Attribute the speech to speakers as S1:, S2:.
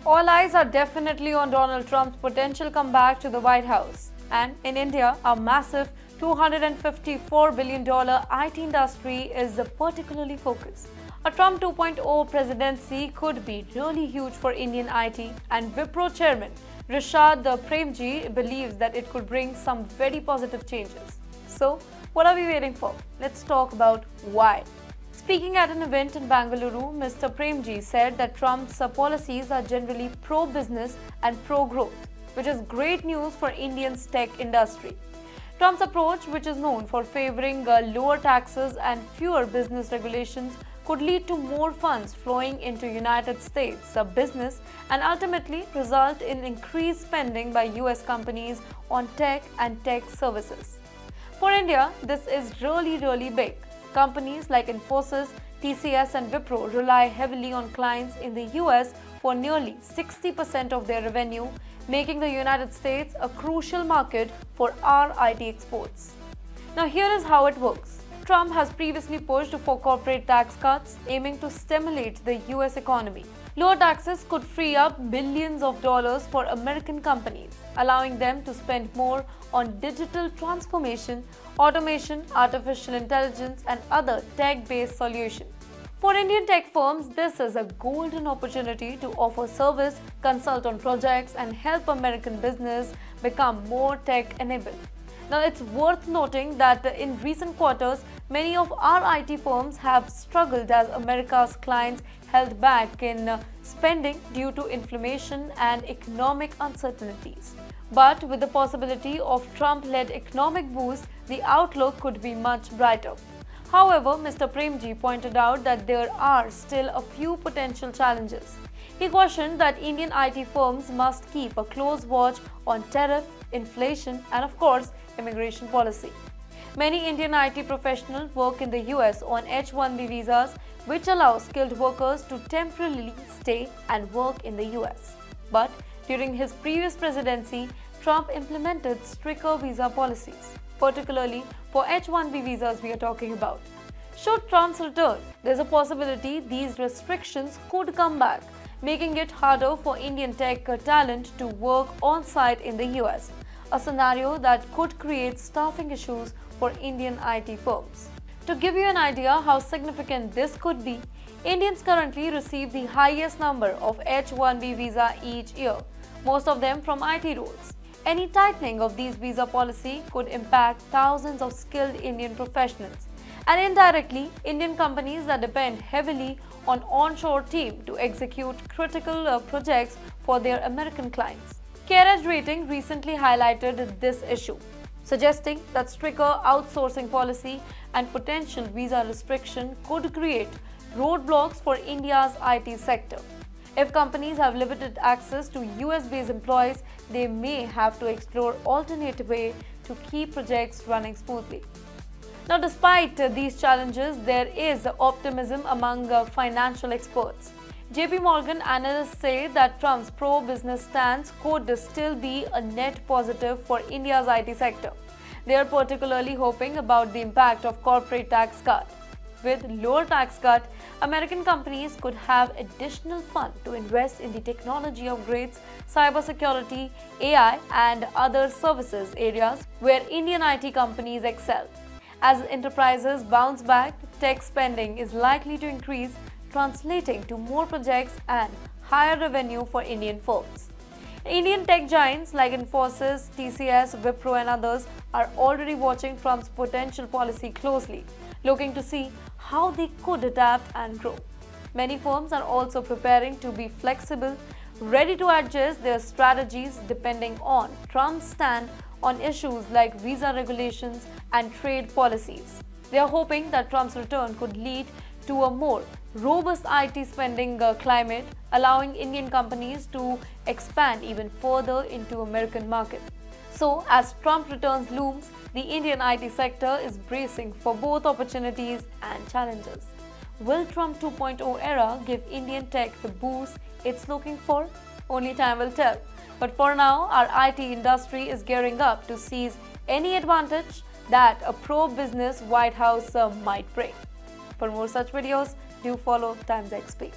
S1: All eyes are definitely on Donald Trump's potential comeback to the White House. And in India, a massive $254 billion IT industry is particularly focused. A Trump 2.0 presidency could be really huge for Indian IT, and Wipro Chairman Rishad Premji believes that it could bring some very positive changes. So, what are we waiting for? Let's talk about why. Speaking at an event in Bengaluru, Mr. Premji said that Trump's policies are generally pro-business and pro-growth, which is great news for India's tech industry. Trump's approach, which is known for favoring lower taxes and fewer business regulations, could lead to more funds flowing into United States business and ultimately result in increased spending by US companies on tech and tech services. For India, this is really big. Companies like Infosys, TCS and Wipro rely heavily on clients in the US for nearly 60% of their revenue, making the United States a crucial market for our IT exports. Now here is how it works. Trump has previously pushed for corporate tax cuts, aiming to stimulate the US economy. Lower taxes could free up billions of dollars for American companies, allowing them to spend more on digital transformation, automation, artificial intelligence, and other tech-based solutions. For Indian tech firms, this is a golden opportunity to offer service, consult on projects, and help American business become more tech-enabled. Now, it's worth noting that in recent quarters, many of our IT firms have struggled as America's clients held back in spending due to inflation and economic uncertainties. But with the possibility of Trump-led economic boost, the outlook could be much brighter. However, Mr. Premji pointed out that there are still a few potential challenges. He cautioned that Indian IT firms must keep a close watch on tariff, inflation, and of course, immigration policy. Many Indian IT professionals work in the US on H-1B visas, which allow skilled workers to temporarily stay and work in the US. But during his previous presidency, Trump implemented stricter visa policies, particularly for H-1B visas we are talking about. Should Trump's return, there's a possibility these restrictions could come back, making it harder for Indian tech talent to work on-site in the US, a scenario that could create staffing issues for Indian IT firms. To give you an idea how significant this could be, Indians currently receive the highest number of H-1B visa each year, most of them from IT roles. Any tightening of these visa policy could impact thousands of skilled Indian professionals and indirectly Indian companies that depend heavily on onshore team to execute critical projects for their American clients. CareEdge Rating recently highlighted this issue, suggesting that stricter outsourcing policy and potential visa restriction could create roadblocks for India's IT sector. If companies have limited access to US-based employees, they may have to explore alternate ways to keep projects running smoothly. Now, despite these challenges, there is optimism among financial experts. JP Morgan analysts say that Trump's pro-business stance could still be a net positive for India's IT sector. They are particularly hoping about the impact of corporate tax cut. With lower tax cut, American companies could have additional funds to invest in the technology upgrades, cybersecurity, AI, and other services areas where Indian IT companies excel. As enterprises bounce back, tech spending is likely to increase, translating to more projects and higher revenue for Indian firms. Indian tech giants like Infosys, TCS, Wipro and others are already watching Trump's potential policy closely, looking to see how they could adapt and grow. Many firms are also preparing to be flexible, ready to adjust their strategies depending on Trump's stand on issues like visa regulations and trade policies. They are hoping that Trump's return could lead to a more robust IT spending climate, allowing Indian companies to expand even further into American market. So, as Trump returns looms, the Indian IT sector is bracing for both opportunities and challenges. Will Trump 2.0 era give Indian tech the boost it's looking for? Only time will tell. But for now, our IT industry is gearing up to seize any advantage that a pro-business White House might bring. For more such videos, do follow TimesXP.